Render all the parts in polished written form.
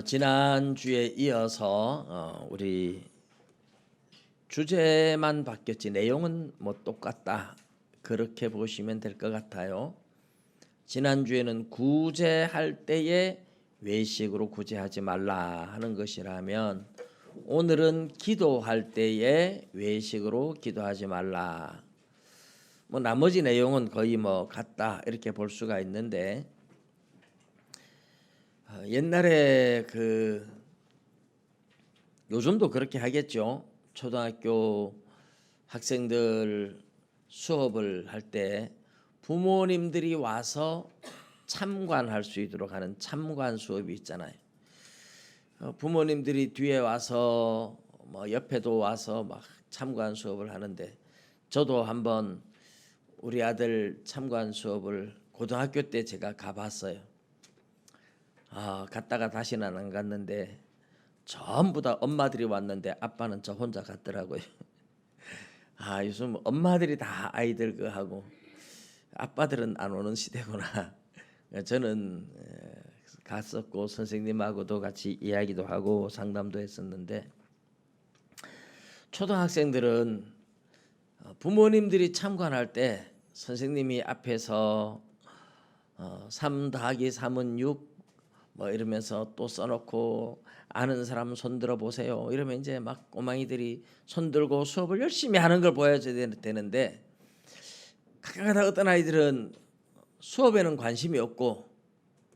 지난주에 이어서 우리 주제만 바뀌었지 내용은 뭐 똑같다 그렇게 보시면 될 것 같아요. 지난주에는 구제할 때에 외식으로 구제하지 말라 하는 것이라면 오늘은 기도할 때에 외식으로 기도하지 말라. 뭐 나머지 내용은 거의 뭐 같다 이렇게 볼 수가 있는데 옛날에 요즘도 그렇게 하겠죠. 초등학교 학생들 수업을 할 때 부모님들이 와서 참관할 수 있도록 하는 참관 수업이 있잖아요. 부모님들이 뒤에 와서 뭐 옆에도 와서 막 참관 수업을 하는데 저도 한번 우리 아들 참관 수업을 고등학교 때 제가 가봤어요. 갔다가 다시는 안 갔는데 전부 다 엄마들이 왔는데 아빠는 저 혼자 갔더라고요. 요즘 엄마들이 다 아이들 하고 아빠들은 안 오는 시대구나. 저는 갔었고 선생님하고도 같이 이야기도 하고 상담도 했었는데 초등학생들은 부모님들이 참관할 때 선생님이 앞에서 3 더하기 3은 6 뭐 이러면서 또 써놓고 아는 사람 손 들어 보세요. 이러면 이제 막 꼬맹이들이 손 들고 수업을 열심히 하는 걸 보여줘야 되는데 가끔가다 어떤 아이들은 수업에는 관심이 없고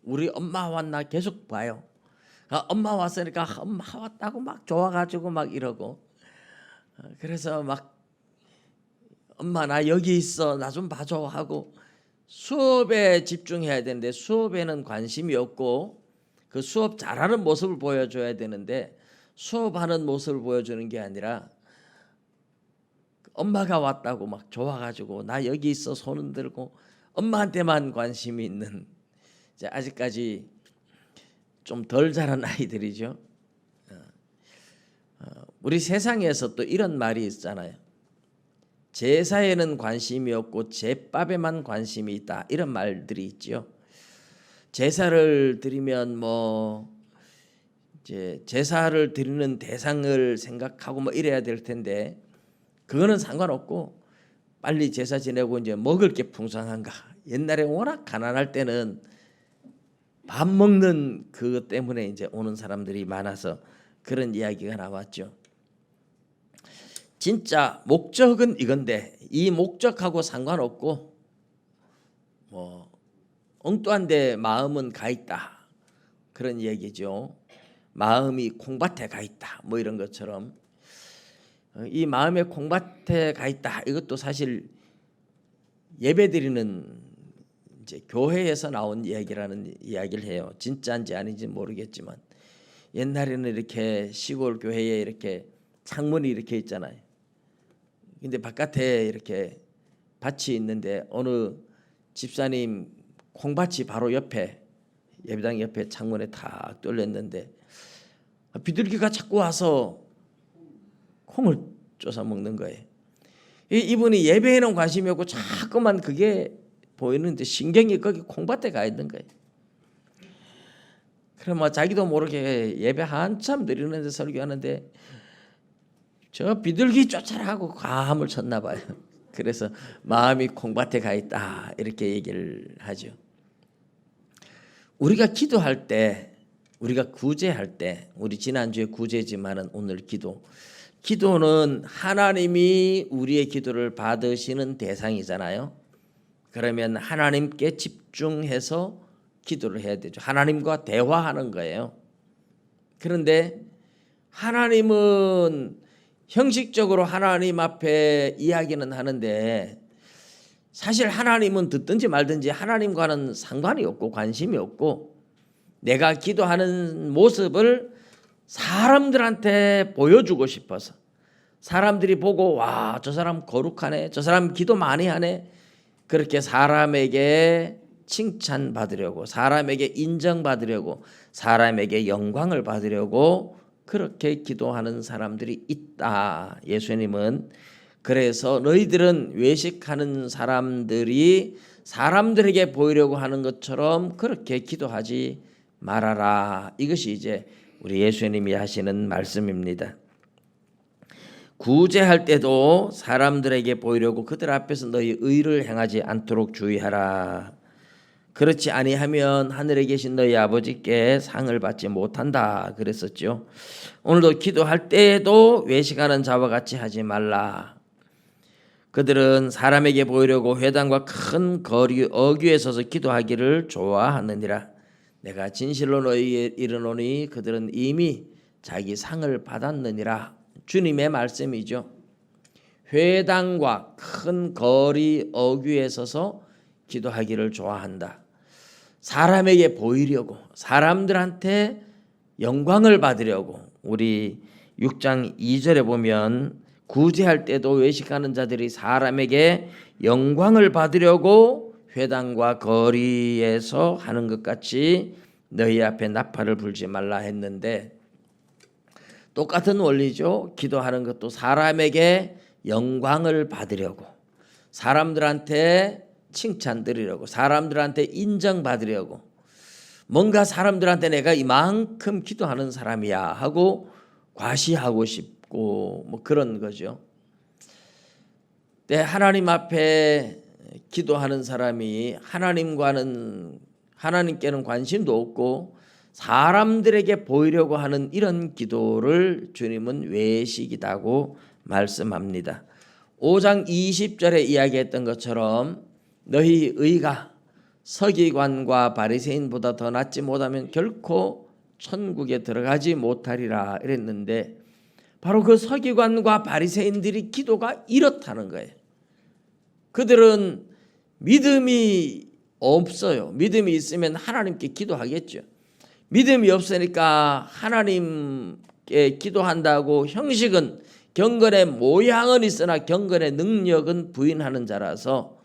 우리 엄마 왔나 계속 봐요. 엄마 왔으니까 엄마 왔다고 막 좋아가지고 막 이러고 그래서 막 엄마 나 여기 있어 나 좀 봐줘 하고 수업에 집중해야 되는데 수업에는 관심이 없고 그 수업 잘하는 모습을 보여줘야 되는데 수업하는 모습을 보여주는 게 아니라 엄마가 왔다고 막 좋아가지고 나 여기 있어 손은 들고 엄마한테만 관심이 있는 아직까지 좀 덜 자란 아이들이죠. 우리 세상에서 또 이런 말이 있잖아요. 제사에는 관심이 없고 제밥에만 관심이 있다 이런 말들이 있죠. 제사를 드리면 뭐 이제 제사를 드리는 대상을 생각하고 뭐 이래야 될 텐데 그거는 상관없고 빨리 제사 지내고 이제 먹을 게 풍성한가. 옛날에 워낙 가난할 때는 밥 먹는 그것 때문에 이제 오는 사람들이 많아서 그런 이야기가 나왔죠. 진짜 목적은 이건데 이 목적하고 상관없고 뭐 엉뚱한데 마음은 가 있다 그런 얘기죠. 마음이 콩밭에 가 있다 뭐 이런 것처럼 이 마음의 콩밭에 가 있다 이것도 사실 예배드리는 이제 교회에서 나온 이야기라는 이야기를 해요. 진짜인지 아닌지 모르겠지만 옛날에는 이렇게 시골 교회에 이렇게 창문이 이렇게 있잖아요. 근데 바깥에 이렇게 밭이 있는데 어느 집사님 콩밭이 바로 옆에 예배당 옆에 창문에 탁 뚫렸는데 비둘기가 자꾸 와서 콩을 쫓아 먹는 거예요. 이분이 예배에는 관심이 없고 자꾸만 그게 보이는데 신경이 거기 콩밭에 가 있는 거예요. 그럼 뭐 자기도 모르게 예배 한참 드리는데 설교하는데 저 비둘기 쫓아라 하고 감을 쳤나 봐요. 그래서 마음이 콩밭에 가 있다 이렇게 얘기를 하죠. 우리가 기도할 때 우리가 구제할 때 우리 지난주에 구제지만은 오늘 기도는 하나님이 우리의 기도를 받으시는 대상이잖아요. 그러면 하나님께 집중해서 기도를 해야 되죠. 하나님과 대화하는 거예요. 그런데 하나님은 형식적으로 하나님 앞에 이야기는 하는데 사실 하나님은 듣든지 말든지 하나님과는 상관이 없고 관심이 없고 내가 기도하는 모습을 사람들한테 보여주고 싶어서 사람들이 보고 와, 저 사람 거룩하네, 저 사람 기도 많이 하네 그렇게 사람에게 칭찬받으려고 사람에게 인정받으려고 사람에게 영광을 받으려고 그렇게 기도하는 사람들이 있다. 예수님은 그래서 너희들은 외식하는 사람들이 사람들에게 보이려고 하는 것처럼 그렇게 기도하지 말하라. 이것이 이제 우리 예수님이 하시는 말씀입니다. 구제할 때도 사람들에게 보이려고 그들 앞에서 너희 의를 행하지 않도록 주의하라. 그렇지 아니하면 하늘에 계신 너희 아버지께 상을 받지 못한다 그랬었죠. 오늘도 기도할 때에도 외식하는 자와 같이 하지 말라. 그들은 사람에게 보이려고 회당과 큰 거리 어귀에 서서 기도하기를 좋아하느니라. 내가 진실로 너희에게 이르노니 그들은 이미 자기 상을 받았느니라. 주님의 말씀이죠. 회당과 큰 거리 어귀에 서서 기도하기를 좋아한다. 사람에게 보이려고, 사람들한테 영광을 받으려고. 우리 6장 2절에 보면 구제할 때도 외식하는 자들이 사람에게 영광을 받으려고 회당과 거리에서 하는 것 같이 너희 앞에 나팔을 불지 말라 했는데, 똑같은 원리죠. 기도하는 것도 사람에게 영광을 받으려고, 사람들한테 칭찬 드리려고, 사람들한테 인정받으려고, 뭔가 사람들한테 내가 이만큼 기도하는 사람이야 하고 과시하고 싶고 뭐 그런 거죠. 네, 하나님 앞에 기도하는 사람이 하나님께는 관심도 없고 사람들에게 보이려고 하는 이런 기도를 주님은 외식이라고 말씀합니다. 5장 20절에 이야기했던 것처럼 너희 의가 서기관과 바리새인보다 더 낫지 못하면 결코 천국에 들어가지 못하리라 이랬는데, 바로 그 서기관과 바리새인들이 기도가 이렇다는 거예요. 그들은 믿음이 없어요. 믿음이 있으면 하나님께 기도하겠죠. 믿음이 없으니까 하나님께 기도한다고 형식은, 경건의 모양은 있으나 경건의 능력은 부인하는 자라서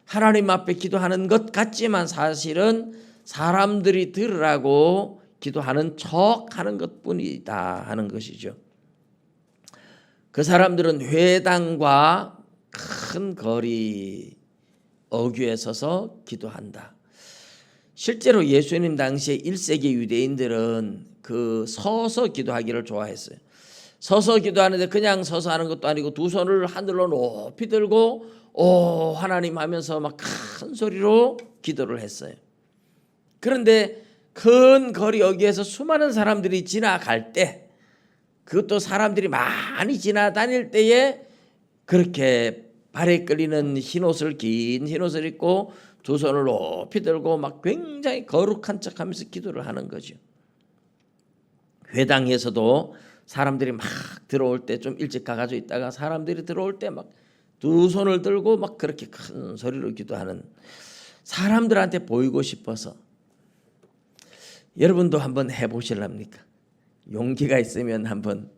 하나님 앞에 기도하는 것 같지만 사실은 사람들이 들으라고 기도하는 척하는 것뿐이다 하는 것이죠. 그 사람들은 회당과 큰 거리 어귀에 서서 기도한다. 실제로 예수님 당시에 1세기 유대인들은 그 서서 기도하기를 좋아했어요. 서서 기도하는데 그냥 서서 하는 것도 아니고 두 손을 하늘로 높이 들고 오 하나님 하면서 막 큰 소리로 기도를 했어요. 그런데 큰 거리 여기에서 수많은 사람들이 지나갈 때, 그것도 사람들이 많이 지나다닐 때에 그렇게 발에 끌리는 흰옷을, 긴 흰옷을 입고 두 손을 높이 들고 막 굉장히 거룩한 척하면서 기도를 하는 거죠. 회당에서도 사람들이 막 들어올 때 좀 일찍 가가지고 있다가 사람들이 들어올 때 막 두 손을 들고 막 그렇게 큰 소리로 기도하는, 사람들한테 보이고 싶어서. 여러분도 한번 해보실랍니까? 용기가 있으면 한번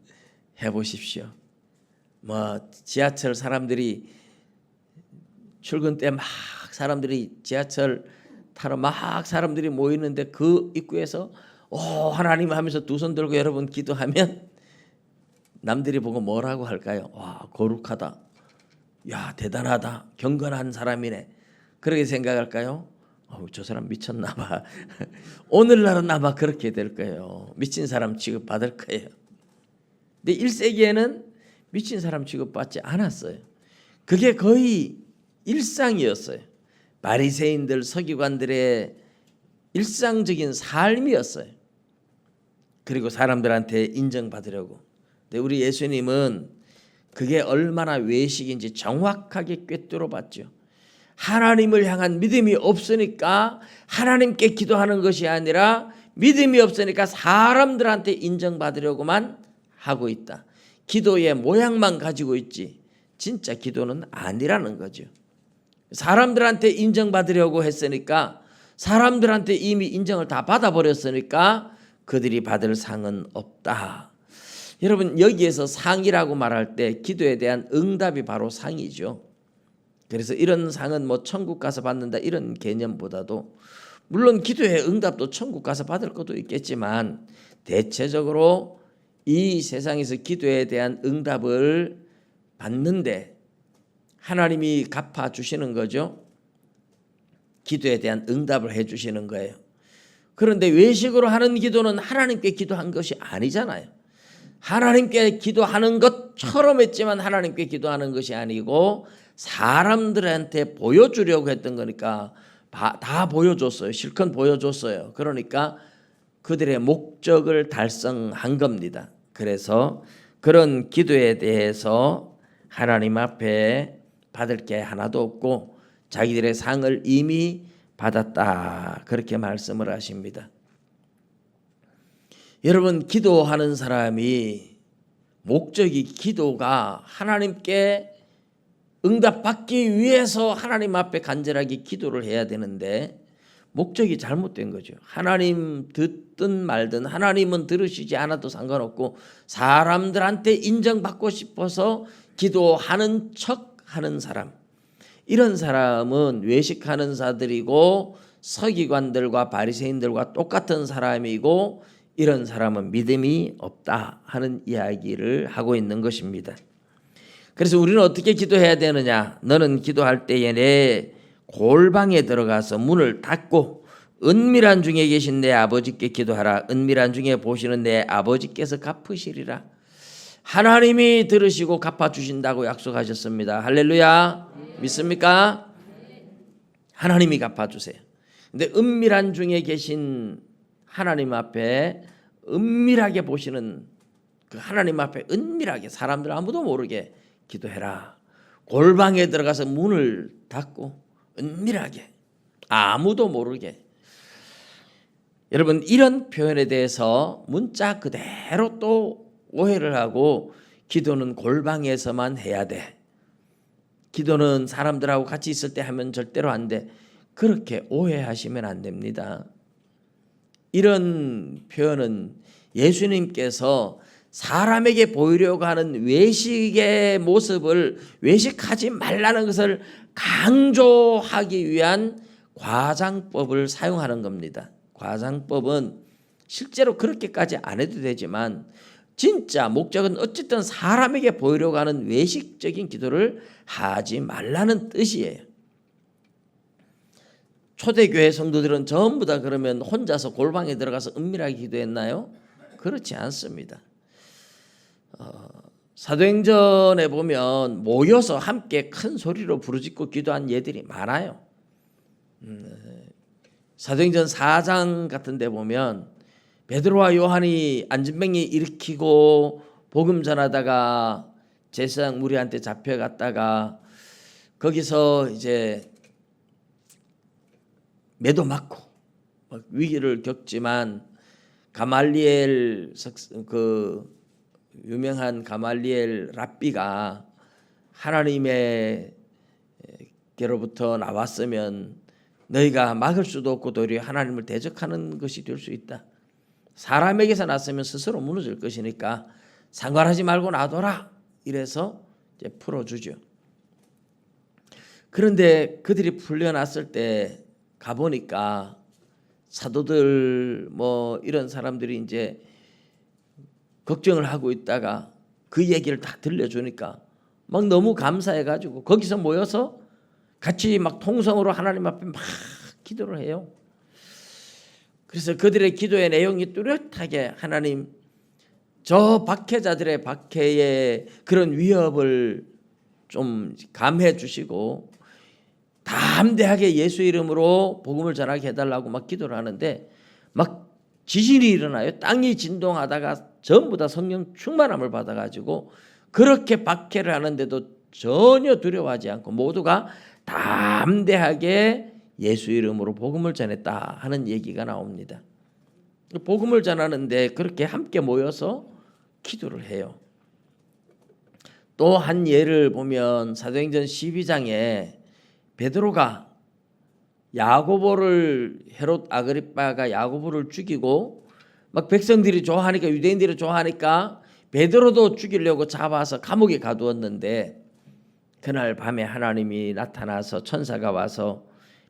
해보십시오. 뭐 지하철 사람들이 출근 때 막 사람들이 지하철 타러 막 사람들이 모이는데 그 입구에서 오 하나님 하면서 두 손 들고 여러분 기도하면 남들이 보고 뭐라고 할까요? 와 거룩하다, 야 대단하다, 경건한 사람이네, 그렇게 생각할까요? 저 사람 미쳤나 봐. 오늘날은 아마 그렇게 될 거예요. 미친 사람 취급받을 거예요. 근데 1세기에는 미친 사람 취급받지 않았어요. 그게 거의 일상이었어요. 바리새인들, 서기관들의 일상적인 삶이었어요. 그리고 사람들한테 인정받으려고. 근데 우리 예수님은 그게 얼마나 외식인지 정확하게 꿰뚫어 봤죠. 하나님을 향한 믿음이 없으니까 하나님께 기도하는 것이 아니라 믿음이 없으니까 사람들한테 인정받으려고만 하고 있다. 기도의 모양만 가지고 있지 진짜 기도는 아니라는 거죠. 사람들한테 인정받으려고 했으니까, 사람들한테 이미 인정을 다 받아버렸으니까 그들이 받을 상은 없다. 여러분 여기에서 상이라고 말할 때 기도에 대한 응답이 바로 상이죠. 그래서 이런 상은 뭐 천국 가서 받는다 이런 개념보다도, 물론 기도의 응답도 천국 가서 받을 것도 있겠지만 대체적으로 이 세상에서 기도에 대한 응답을 받는데 하나님이 갚아주시는 거죠. 기도에 대한 응답을 해주시는 거예요. 그런데 외식으로 하는 기도는 하나님께 기도한 것이 아니잖아요. 하나님께 기도하는 것처럼 했지만 하나님께 기도하는 것이 아니고 사람들한테 보여주려고 했던 거니까 다 보여줬어요. 실컷 보여줬어요. 그러니까 그들의 목적을 달성한 겁니다. 그래서 그런 기도에 대해서 하나님 앞에 받을 게 하나도 없고 자기들의 상을 이미 받았다, 그렇게 말씀을 하십니다. 여러분, 기도하는 사람이 목적이 기도가 하나님께 응답받기 위해서 하나님 앞에 간절하게 기도를 해야 되는데 목적이 잘못된 거죠. 하나님 듣든 말든 하나님은 들으시지 않아도 상관없고 사람들한테 인정받고 싶어서 기도하는 척하는 사람, 이런 사람은 외식하는 자들이고 서기관들과 바리새인들과 똑같은 사람이고 이런 사람은 믿음이 없다 하는 이야기를 하고 있는 것입니다. 그래서 우리는 어떻게 기도해야 되느냐? 너는 기도할 때에 내 골방에 들어가서 문을 닫고 은밀한 중에 계신 내 아버지께 기도하라. 은밀한 중에 보시는 내 아버지께서 갚으시리라. 하나님이 들으시고 갚아주신다고 약속하셨습니다. 할렐루야. 믿습니까? 하나님이 갚아주세요. 근데 은밀한 중에 계신 하나님 앞에 은밀하게 보시는 그 하나님 앞에 은밀하게 사람들 아무도 모르게 기도해라. 골방에 들어가서 문을 닫고 은밀하게 아무도 모르게. 여러분, 이런 표현에 대해서 문자 그대로 또 오해를 하고 기도는 골방에서만 해야 돼, 기도는 사람들하고 같이 있을 때 하면 절대로 안 돼, 그렇게 오해하시면 안 됩니다. 이런 표현은 예수님께서 사람에게 보이려고 하는 외식의 모습을, 외식하지 말라는 것을 강조하기 위한 과장법을 사용하는 겁니다. 과장법은 실제로 그렇게까지 안 해도 되지만 진짜 목적은 어쨌든 사람에게 보이려고 하는 외식적인 기도를 하지 말라는 뜻이에요. 초대교회 성도들은 전부 다 그러면 혼자서 골방에 들어가서 은밀하게 기도했나요? 그렇지 않습니다. 사도행전에 보면 모여서 함께 큰 소리로 부르짖고 기도한 예들이 많아요. 사도행전 4장 같은 데 보면 베드로와 요한이 안진뱅이 일으키고 복음 전하다가 제사장 무리한테 잡혀갔다가 거기서 이제 매도 맞고 위기를 겪지만 가말리엘, 그 유명한 가말리엘 랍비가 하나님께로부터 나왔으면 너희가 막을 수도 없고 도리어 하나님을 대적하는 것이 될 수 있다. 사람에게서 났으면 스스로 무너질 것이니까 상관하지 말고 놔둬라. 이래서 이제 풀어주죠. 그런데 그들이 풀려났을 때 가보니까 사도들 뭐 이런 사람들이 이제 걱정을 하고 있다가 그 얘기를 다 들려주니까 막 너무 감사해가지고 거기서 모여서 같이 막 통성으로 하나님 앞에 막 기도를 해요. 그래서 그들의 기도의 내용이 뚜렷하게 하나님, 저 박해자들의 박해의 그런 위협을 좀 감해 주시고 담대하게 예수 이름으로 복음을 전하게 해달라고 막 기도를 하는데 막 지진이 일어나요. 땅이 진동하다가 전부 다 성령 충만함을 받아가지고 그렇게 박해를 하는데도 전혀 두려워하지 않고 모두가 담대하게 예수 이름으로 복음을 전했다 하는 얘기가 나옵니다. 복음을 전하는데 그렇게 함께 모여서 기도를 해요. 또 한 예를 보면 사도행전 12장에 베드로가 야고보를, 헤롯 아그리빠가 야고보를 죽이고 막 백성들이 좋아하니까, 유대인들이 좋아하니까 베드로도 죽이려고 잡아서 감옥에 가두었는데 그날 밤에 하나님이 나타나서 천사가 와서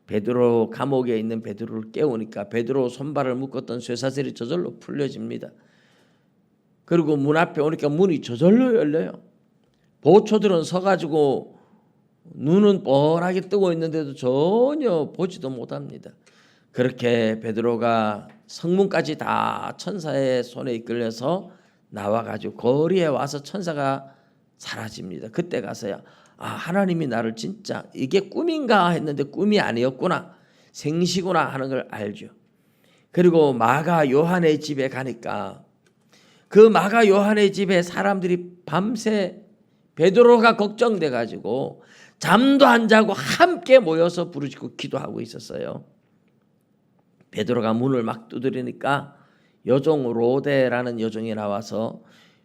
베드로, 감옥에 있는 베드로를 깨우니까 베드로 손발을 묶었던 쇠사슬이 저절로 풀려집니다. 그리고 문 앞에 오니까 문이 저절로 열려요. 보초들은 서가지고 눈은 뻔하게 뜨고 있는데도 전혀 보지도 못합니다. 그렇게 베드로가 성문까지 다 천사의 손에 이끌려서 나와가지고 거리에 와서 천사가 사라집니다. 그때 가서야 하나님이 나를 진짜 이게 꿈인가 했는데 꿈이 아니었구나, 생시구나 하는 걸 알죠. 그리고 마가 요한의 집에 가니까 그 마가 요한의 집에 사람들이 밤새 베드로가 걱정돼 가지고 잠도 안 자고 함께 모여서 부르짖고 기도하고 있었어요. 베드로가 문을 막 두드리니까 여종 로데라는 여종이 나와서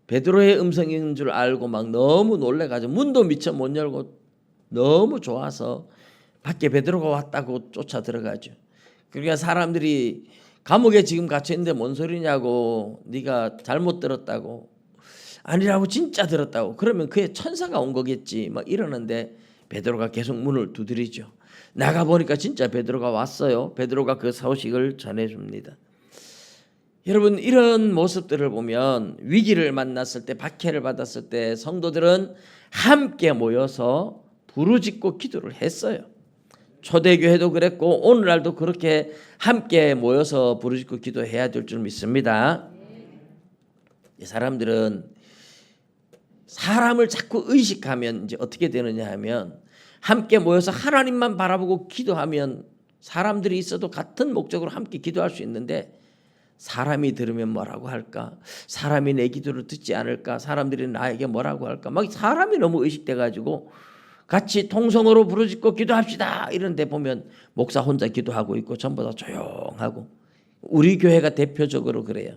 베드로의 음성인 줄 알고 막 너무 놀래가지고 문도 미처 못 열고 너무 좋아서 밖에 베드로가 왔다고 쫓아 들어가죠. 그러니까 사람들이 감옥에 지금 갇혀 있는데 뭔 소리냐고, 네가 잘못 들었다고, 아니라고 진짜 들었다고, 그러면 그의 천사가 온 거겠지 막 이러는데 베드로가 계속 문을 두드리죠. 나가 보니까 진짜 베드로가 왔어요. 베드로가 그 소식을 전해줍니다. 여러분, 이런 모습들을 보면 위기를 만났을 때, 박해를 받았을 때 성도들은 함께 모여서 부르짖고 기도를 했어요. 초대교회도 그랬고 오늘날도 그렇게 함께 모여서 부르짖고 기도해야 될 줄 믿습니다. 이 사람들은 사람을 자꾸 의식하면 이제 어떻게 되느냐 하면, 함께 모여서 하나님만 바라보고 기도하면 사람들이 있어도 같은 목적으로 함께 기도할 수 있는데, 사람이 들으면 뭐라고 할까, 사람이 내 기도를 듣지 않을까, 사람들이 나에게 뭐라고 할까, 막 사람이 너무 의식돼 가지고 같이 통성으로 부르짖고 기도합시다 이런데 보면 목사 혼자 기도하고 있고 전부 다 조용하고, 우리 교회가 대표적으로 그래요.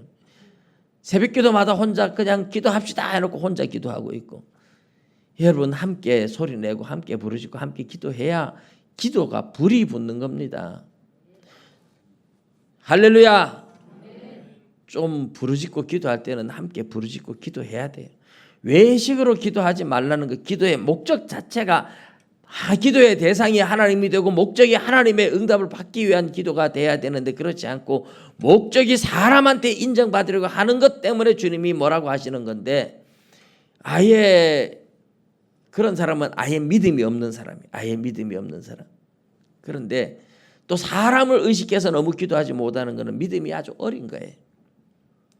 새벽기도마다 혼자 그냥 기도합시다 해놓고 혼자 기도하고 있고. 여러분, 함께 소리내고 함께 부르짖고 함께 기도해야 기도가 불이 붙는 겁니다. 할렐루야. 좀 부르짖고 기도할 때는 함께 부르짖고 기도해야 돼요. 외식으로 기도하지 말라는 거. 기도의 목적 자체가 기도의 대상이 하나님이 되고 목적이 하나님의 응답을 받기 위한 기도가 돼야 되는데, 그렇지 않고 목적이 사람한테 인정받으려고 하는 것 때문에 주님이 뭐라고 하시는 건데, 아예 그런 사람은 아예 믿음이 없는 사람이에요. 아예 믿음이 없는 사람. 그런데 또 사람을 의식해서 너무 기도하지 못하는 것은 믿음이 아주 어린 거예요.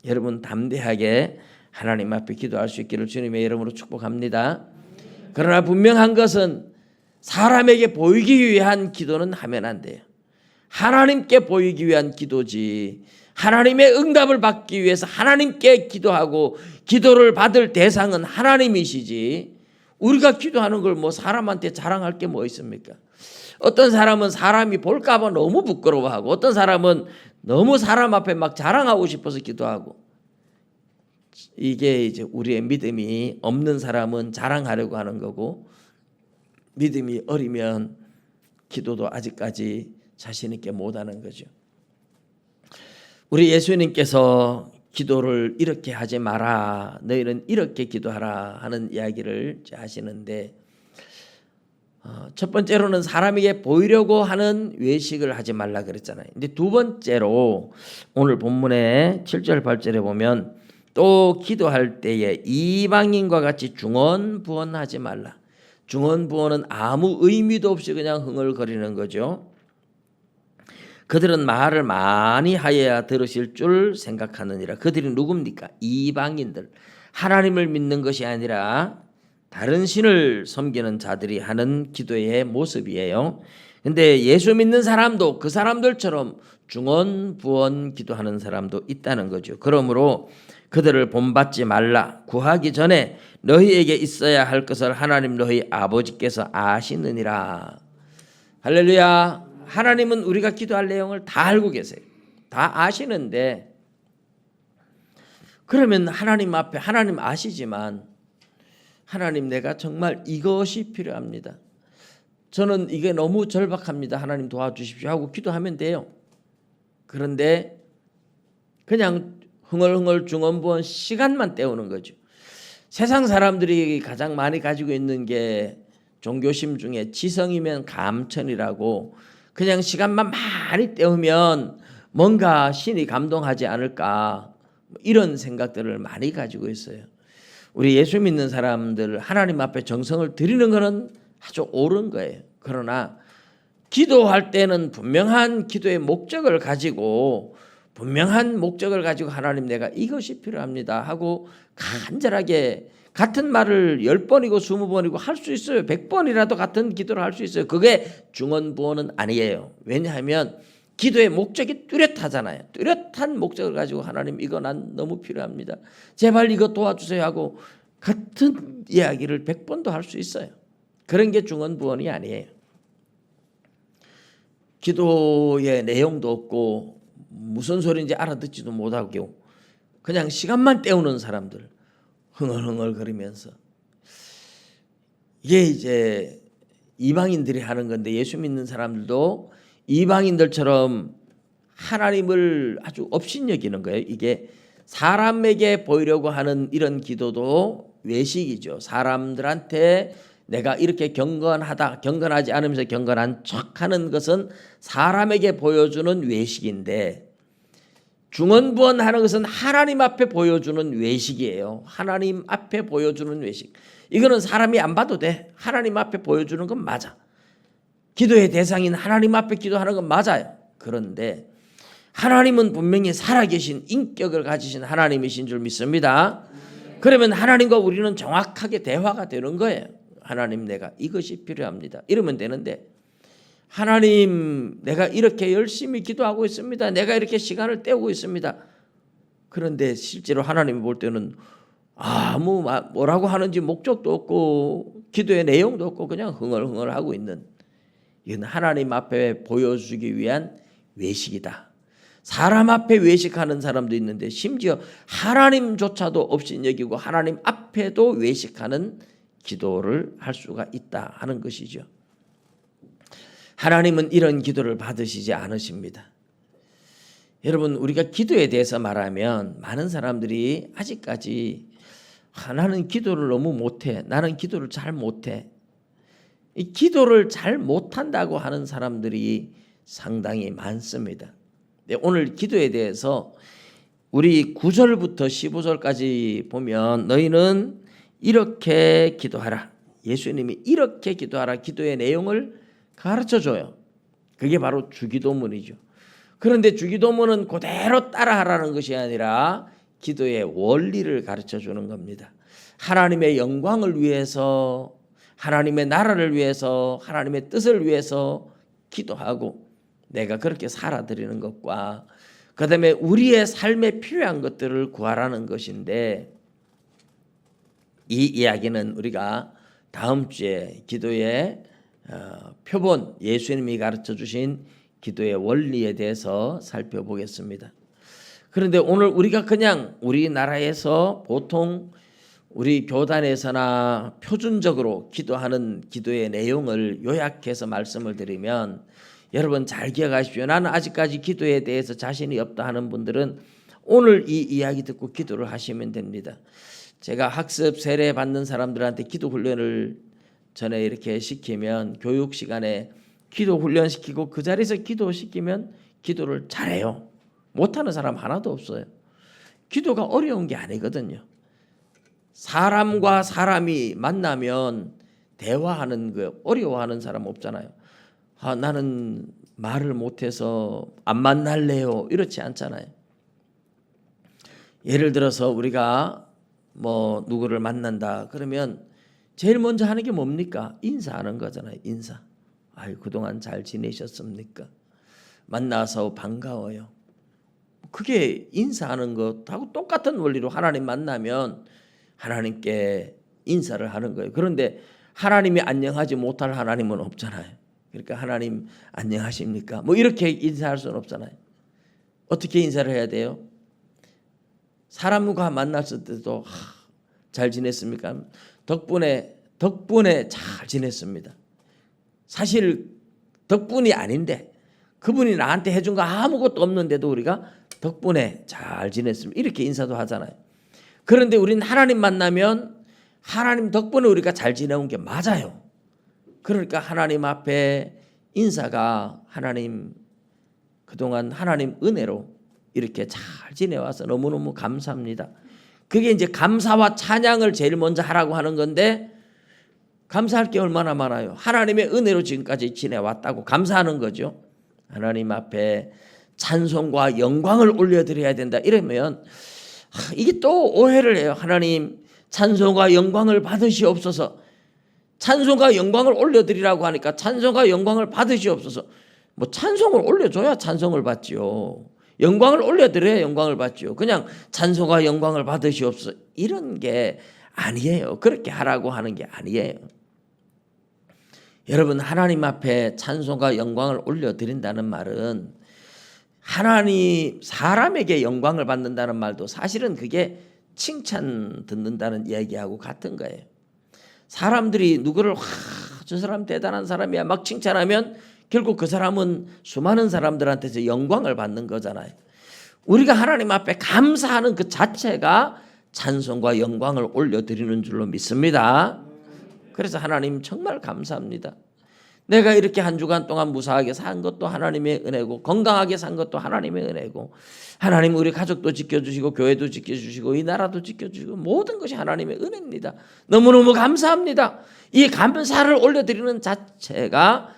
여러분, 담대하게 하나님 앞에 기도할 수 있기를 주님의 이름으로 축복합니다. 그러나 분명한 것은 사람에게 보이기 위한 기도는 하면 안 돼요. 하나님께 보이기 위한 기도지, 하나님의 응답을 받기 위해서 하나님께 기도하고 기도를 받을 대상은 하나님이시지, 우리가 기도하는 걸 뭐 사람한테 자랑할 게 뭐 있습니까? 어떤 사람은 사람이 볼까 봐 너무 부끄러워하고, 어떤 사람은 너무 사람 앞에 막 자랑하고 싶어서 기도하고. 이게 이제 우리의 믿음이 없는 사람은 자랑하려고 하는 거고, 믿음이 어리면 기도도 아직까지 자신 있게 못하는 거죠. 우리 예수님께서 기도를 이렇게 하지 마라, 너희는 이렇게 기도하라 하는 이야기를 하시는데, 첫 번째로는 사람에게 보이려고 하는 외식을 하지 말라 그랬잖아요. 근데 두 번째로 오늘 본문의 7절 8절에 보면 또 기도할 때에 이방인과 같이 중언부언하지 말라. 중언부언은 아무 의미도 없이 그냥 흥얼거리는 거죠. 그들은 말을 많이 하여야 들으실 줄 생각하느니라. 그들이 누굽니까? 이방인들. 하나님을 믿는 것이 아니라 다른 신을 섬기는 자들이 하는 기도의 모습이에요. 근데 예수 믿는 사람도 그 사람들처럼 중언부언 기도하는 사람도 있다는 거죠. 그러므로 그들을 본받지 말라. 구하기 전에 너희에게 있어야 할 것을 하나님 너희 아버지께서 아시느니라. 할렐루야. 하나님은 우리가 기도할 내용을 다 알고 계세요. 다 아시는데, 그러면 하나님 앞에, 하나님 아시지만, 하나님 내가 정말 이것이 필요합니다, 저는 이게 너무 절박합니다, 하나님 도와주십시오 하고 기도하면 돼요. 그런데 그냥 흥얼흥얼 중언부언 시간만 때우는 거죠. 세상 사람들이 가장 많이 가지고 있는 게 종교심 중에 지성이면 감천이라고, 그냥 시간만 많이 때우면 뭔가 신이 감동하지 않을까, 이런 생각들을 많이 가지고 있어요. 우리 예수 믿는 사람들 하나님 앞에 정성을 드리는 것은 아주 옳은 거예요. 그러나 기도할 때는 분명한 기도의 목적을 가지고 하나님 내가 이것이 필요합니다 하고 간절하게 같은 말을 10번이고 20번이고 할 수 있어요. 100번이라도 같은 기도를 할 수 있어요. 그게 중언부언은 아니에요. 왜냐하면 기도의 목적이 뚜렷하잖아요. 뚜렷한 목적을 가지고 하나님 이거 난 너무 필요합니다. 제발 이거 도와주세요 하고 같은 이야기를 100번도 할 수 있어요. 그런 게 중언부언이 아니에요. 기도의 내용도 없고 무슨 소리인지 알아듣지도 못하고 그냥 시간만 때우는 사람들 흥얼흥얼거리면서 이게 이제 이방인들이 하는 건데 예수 믿는 사람들도 이방인들처럼 하나님을 아주 업신여기는 거예요. 이게 사람에게 보이려고 하는 이런 기도도 외식이죠. 사람들한테 내가 이렇게 경건하지 않으면서 경건한 척하는 것은 사람에게 보여주는 외식인데 중언부언하는 것은 하나님 앞에 보여주는 외식이에요. 하나님 앞에 보여주는 외식. 이거는 사람이 안 봐도 돼. 하나님 앞에 보여주는 건 맞아. 기도의 대상인 하나님 앞에 기도하는 건 맞아요. 그런데 하나님은 분명히 살아계신 인격을 가지신 하나님이신 줄 믿습니다. 그러면 하나님과 우리는 정확하게 대화가 되는 거예요. 하나님 내가 이것이 필요합니다. 이러면 되는데 하나님 내가 이렇게 열심히 기도하고 있습니다. 내가 이렇게 시간을 때우고 있습니다. 그런데 실제로 하나님이 볼 때는 아무 뭐라고 하는지 목적도 없고 기도의 내용도 없고 그냥 흥얼흥얼하고 있는 이건 하나님 앞에 보여주기 위한 외식이다. 사람 앞에 외식하는 사람도 있는데 심지어 하나님조차도 업신여기고 하나님 앞에도 외식하는 기도를 할 수가 있다 하는 것이죠. 하나님은 이런 기도를 받으시지 않으십니다. 여러분 우리가 기도에 대해서 말하면 많은 사람들이 아직까지 나는 기도를 너무 못해. 나는 기도를 잘 못해. 이 기도를 잘 못한다고 하는 사람들이 상당히 많습니다. 오늘 기도에 대해서 우리 9절부터 15절까지 보면 너희는 이렇게 기도하라. 예수님이 이렇게 기도하라. 기도의 내용을 가르쳐줘요. 그게 바로 주기도문이죠. 그런데 주기도문은 그대로 따라하라는 것이 아니라 기도의 원리를 가르쳐주는 겁니다. 하나님의 영광을 위해서 하나님의 나라를 위해서 하나님의 뜻을 위해서 기도하고 내가 그렇게 살아드리는 것과 그 다음에 우리의 삶에 필요한 것들을 구하라는 것인데 이 이야기는 우리가 다음 주에 기도의 표본 예수님이 가르쳐 주신 기도의 원리에 대해서 살펴보겠습니다. 그런데 오늘 우리가 그냥 우리나라에서 보통 우리 교단에서나 표준적으로 기도하는 기도의 내용을 요약해서 말씀을 드리면 여러분 잘 기억하십시오. 나는 아직까지 기도에 대해서 자신이 없다 하는 분들은 오늘 이 이야기 듣고 기도를 하시면 됩니다. 제가 학습 세례 받는 사람들한테 기도 훈련을 전에 이렇게 시키면 교육 시간에 기도 훈련 시키고 그 자리에서 기도시키면 기도를 잘해요. 못하는 사람 하나도 없어요. 기도가 어려운 게 아니거든요. 사람과 사람이 만나면 대화하는 거 어려워하는 사람 없잖아요. 나는 말을 못해서 안 만날래요. 이렇지 않잖아요. 예를 들어서 우리가 뭐 누구를 만난다 그러면 제일 먼저 하는 게 뭡니까? 인사하는 거잖아요. 인사. 아유 그동안 잘 지내셨습니까? 만나서 반가워요. 그게 인사하는 것하고 똑같은 원리로 하나님 만나면 하나님께 인사를 하는 거예요. 그런데 하나님이 안녕하지 못할 하나님은 없잖아요. 그러니까 하나님 안녕하십니까? 뭐 이렇게 인사할 수는 없잖아요. 어떻게 인사를 해야 돼요? 사람과 만났을 때도 잘 지냈습니까? 덕분에 잘 지냈습니다. 사실 덕분이 아닌데 그분이 나한테 해준 거 아무것도 없는데도 우리가 덕분에 잘 지냈습니다. 이렇게 인사도 하잖아요. 그런데 우리는 하나님 만나면 하나님 덕분에 우리가 잘 지내온 게 맞아요. 그러니까 하나님 앞에 인사가 하나님 그동안 하나님 은혜로 이렇게 잘 지내와서 너무너무 감사합니다. 그게 이제 감사와 찬양을 제일 먼저 하라고 하는 건데 감사할 게 얼마나 많아요. 하나님의 은혜로 지금까지 지내왔다고 감사하는 거죠. 하나님 앞에 찬송과 영광을 올려드려야 된다. 이러면 이게 또 오해를 해요. 하나님 찬송과 영광을 받으시옵소서. 찬송과 영광을 올려드리라고 하니까 찬송과 영광을 받으시옵소서. 뭐 찬송을 올려줘야 찬송을 받지요. 영광을 올려드려야 영광을 받지요. 그냥 찬송과 영광을 받으시옵소서 이런 게 아니에요. 그렇게 하라고 하는 게 아니에요. 여러분, 하나님 앞에 찬송과 영광을 올려드린다는 말은 하나님 사람에게 영광을 받는다는 말도 사실은 그게 칭찬 듣는다는 얘기하고 같은 거예요. 사람들이 누구를 저 사람 대단한 사람이야 막 칭찬하면 결국 그 사람은 수많은 사람들한테서 영광을 받는 거잖아요. 우리가 하나님 앞에 감사하는 그 자체가 찬송과 영광을 올려드리는 줄로 믿습니다. 그래서 하나님 정말 감사합니다. 내가 이렇게 한 주간 동안 무사하게 산 것도 하나님의 은혜고 건강하게 산 것도 하나님의 은혜고 하나님 우리 가족도 지켜주시고 교회도 지켜주시고 이 나라도 지켜주시고 모든 것이 하나님의 은혜입니다. 너무너무 감사합니다. 이 감사를 올려드리는 자체가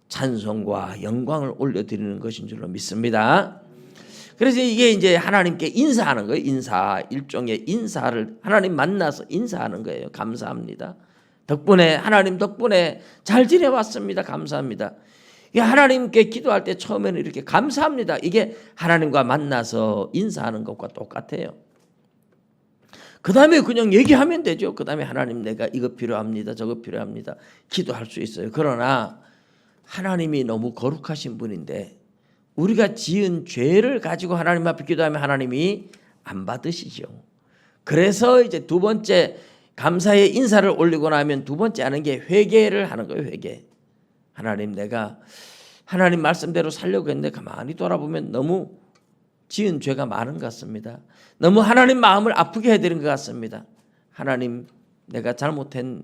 찬송과 영광을 올려드리는 것인 줄로 믿습니다. 그래서 이게 이제 하나님께 인사하는 거예요. 일종의 인사를 하나님 만나서 인사하는 거예요. 감사합니다. 덕분에 하나님 덕분에 잘 지내왔습니다. 감사합니다. 하나님께 기도할 때 처음에는 이렇게 감사합니다. 이게 하나님과 만나서 인사하는 것과 똑같아요. 그 다음에 그냥 얘기하면 되죠. 그 다음에 하나님 내가 이거 필요합니다. 저거 필요합니다. 기도할 수 있어요. 그러나 하나님이 너무 거룩하신 분인데 우리가 지은 죄를 가지고 하나님 앞에 기도하면 하나님이 안 받으시죠. 그래서 이제 두 번째 감사의 인사를 올리고 나면 두 번째 하는 게 회개를 하는 거예요. 회개. 하나님 내가 하나님 말씀대로 살려고 했는데 가만히 돌아보면 너무 지은 죄가 많은 것 같습니다. 너무 하나님 마음을 아프게 해드린 것 같습니다. 하나님 내가 잘못한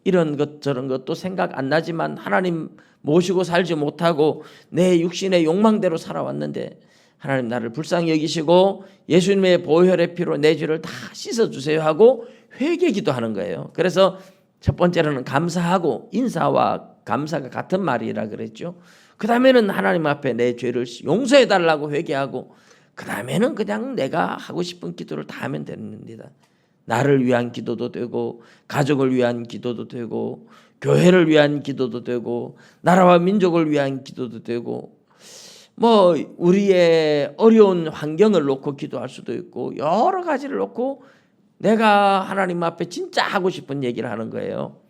이런 것 저런 것도 생각 안 나지만 하나님 모시고 살지 못하고 내 육신의 욕망대로 살아왔는데 하나님 나를 불쌍히 여기시고 예수님의 보혈의 피로 내 죄를 다 씻어주세요 하고 회개 기도하는 거예요. 그래서 첫 번째로는 감사하고 인사와 감사가 같은 말이라 그랬죠. 그 다음에는 하나님 앞에 내 죄를 용서해 달라고 회개하고 그 다음에는 그냥 내가 하고 싶은 기도를 다 하면 됩니다. 나를 위한 기도도 되고 가족을 위한 기도도 되고 교회를 위한 기도도 되고 나라와 민족을 위한 기도도 되고 뭐 우리의 어려운 환경을 놓고 기도할 수도 있고 여러 가지를 놓고 내가 하나님 앞에 진짜 하고 싶은 얘기를 하는 거예요.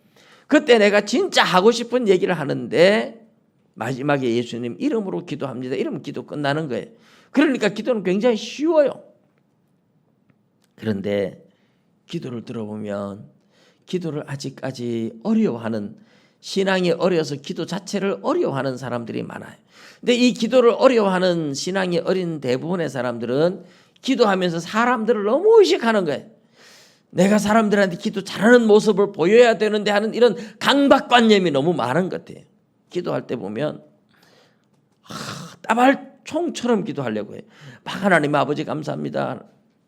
그때 내가 진짜 하고 싶은 얘기를 하는데 마지막에 예수님 이름으로 기도합니다. 이러면 기도 끝나는 거예요. 그러니까 기도는 굉장히 쉬워요. 그런데 기도를 들어보면 기도를 아직까지 어려워하는 신앙이 어려서 기도 자체를 어려워하는 사람들이 많아요. 근데 이 기도를 어려워하는 신앙이 어린 대부분의 사람들은 기도하면서 사람들을 너무 의식하는 거예요. 내가 사람들한테 기도 잘하는 모습을 보여야 되는데 하는 이런 강박관념이 너무 많은 것 같아요. 기도할 때 보면 따발총처럼 기도하려고 해요. 막 하나님 아버지 감사합니다.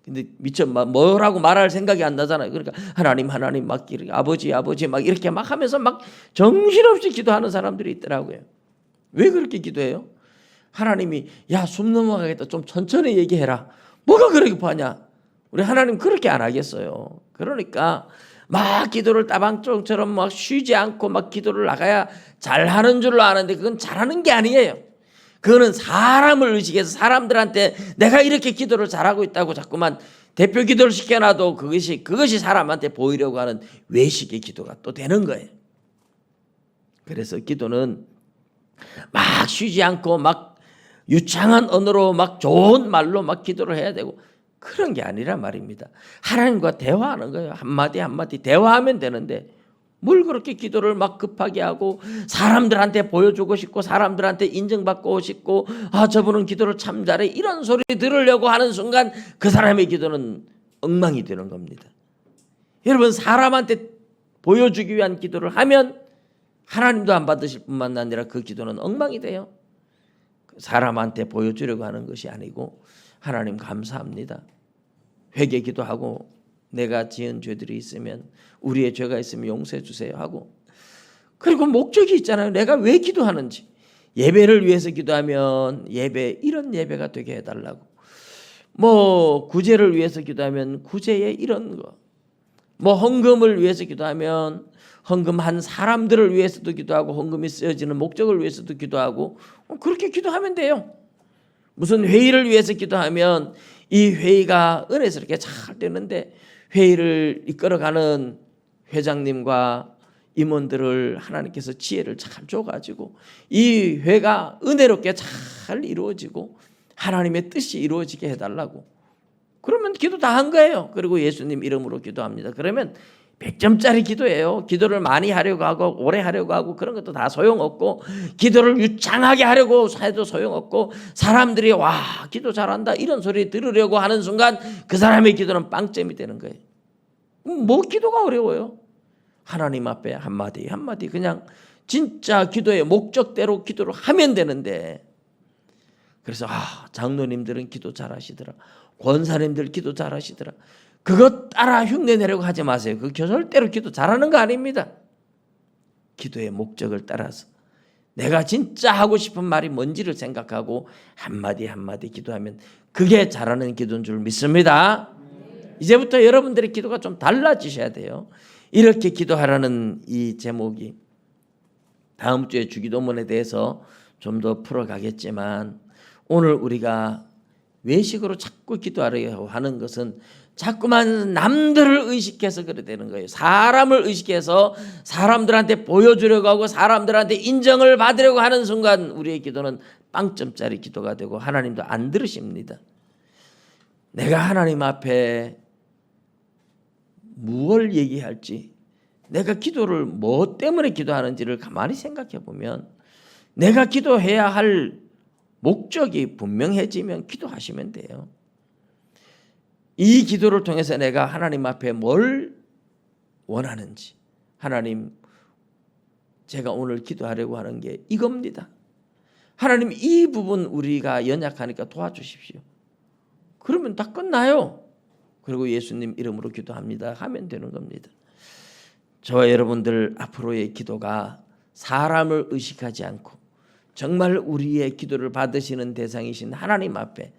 근데 미처 뭐라고 말할 생각이 안 나잖아요. 그러니까 하나님 막 아버지 막 이렇게 막 하면서 막 정신없이 기도하는 사람들이 있더라고요. 왜 그렇게 기도해요? 하나님이 야 숨 넘어가겠다 좀 천천히 얘기해라. 뭐가 그렇게 급하냐? 우리 하나님 그렇게 안 하겠어요. 그러니까 막 기도를 따방총처럼 막 쉬지 않고 막 기도를 나가야 잘하는 줄로 아는데 그건 잘하는 게 아니에요. 그거는 사람을 의식해서 사람들한테 내가 이렇게 기도를 잘하고 있다고 자꾸만 대표 기도를 시켜놔도 그것이 사람한테 보이려고 하는 외식의 기도가 또 되는 거예요. 그래서 기도는 막 쉬지 않고 막 유창한 언어로 막 좋은 말로 막 기도를 해야 되고 그런 게 아니란 말입니다. 하나님과 대화하는 거예요. 한마디 한마디 대화하면 되는데 뭘 그렇게 기도를 막 급하게 하고 사람들한테 보여주고 싶고 사람들한테 인정받고 싶고 저분은 기도를 참 잘해 이런 소리 들으려고 하는 순간 그 사람의 기도는 엉망이 되는 겁니다. 여러분 사람한테 보여주기 위한 기도를 하면 하나님도 안 받으실 뿐만 아니라 그 기도는 엉망이 돼요. 사람한테 보여주려고 하는 것이 아니고 하나님 감사합니다. 회개 기도하고 내가 지은 죄들이 있으면 우리의 죄가 있으면 용서해 주세요 하고 그리고 목적이 있잖아요. 내가 왜 기도하는지. 예배를 위해서 기도하면 예배, 이런 예배가 되게 해달라고. 뭐 구제를 위해서 기도하면 구제에 이런 거. 뭐 헌금을 위해서 기도하면 헌금한 사람들을 위해서도 기도하고, 헌금이 쓰여지는 목적을 위해서도 기도하고, 그렇게 기도하면 돼요. 무슨 회의를 위해서 기도하면 이 회의가 은혜스럽게 잘 되는데, 회의를 이끌어가는 회장님과 임원들을 하나님께서 지혜를 잘 줘가지고 이 회가 은혜롭게 잘 이루어지고 하나님의 뜻이 이루어지게 해달라고. 그러면 기도 다 한 거예요. 그리고 예수님 이름으로 기도합니다. 그러면 100점짜리 기도예요. 기도를 많이 하려고 하고 오래 하려고 하고 그런 것도 다 소용없고, 기도를 유창하게 하려고 해도 소용없고, 사람들이 와 기도 잘한다 이런 소리 들으려고 하는 순간 그 사람의 기도는 빵점이 되는 거예요. 뭐 기도가 어려워요. 하나님 앞에 한마디 한마디 그냥 진짜 기도의 목적대로 기도를 하면 되는데. 그래서 장로님들은 기도 잘하시더라, 권사님들 기도 잘하시더라, 그것 따라 흉내 내려고 하지 마세요. 그 절대로 기도 잘하는 거 아닙니다. 기도의 목적을 따라서 내가 진짜 하고 싶은 말이 뭔지를 생각하고 한마디 한마디 기도하면 그게 잘하는 기도인 줄 믿습니다. 이제부터 여러분들의 기도가 좀 달라지셔야 돼요. 이렇게 기도하라는 이 제목이 다음 주에 주기도문에 대해서 좀 더 풀어가겠지만, 오늘 우리가 외식으로 자꾸 기도하려고 하는 것은 자꾸만 남들을 의식해서 그래 되는 거예요. 사람을 의식해서 사람들한테 보여주려고 하고 사람들한테 인정을 받으려고 하는 순간 우리의 기도는 빵점짜리 기도가 되고 하나님도 안 들으십니다. 내가 하나님 앞에 무엇을 얘기할지, 내가 기도를 뭐 때문에 기도하는지를 가만히 생각해 보면 내가 기도해야 할 목적이 분명해지면 기도하시면 돼요. 이 기도를 통해서 내가 하나님 앞에 뭘 원하는지, 하나님 제가 오늘 기도하려고 하는 게 이겁니다. 하나님 이 부분 우리가 연약하니까 도와주십시오. 그러면 다 끝나요. 그리고 예수님 이름으로 기도합니다 하면 되는 겁니다. 저와 여러분들 앞으로의 기도가 사람을 의식하지 않고 정말 우리의 기도를 받으시는 대상이신 하나님 앞에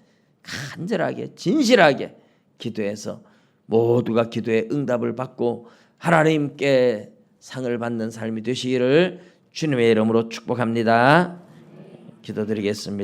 간절하게 진실하게 기도해서 모두가 기도의 응답을 받고 하나님께 상을 받는 삶이 되시기를 주님의 이름으로 축복합니다. 기도드리겠습니다.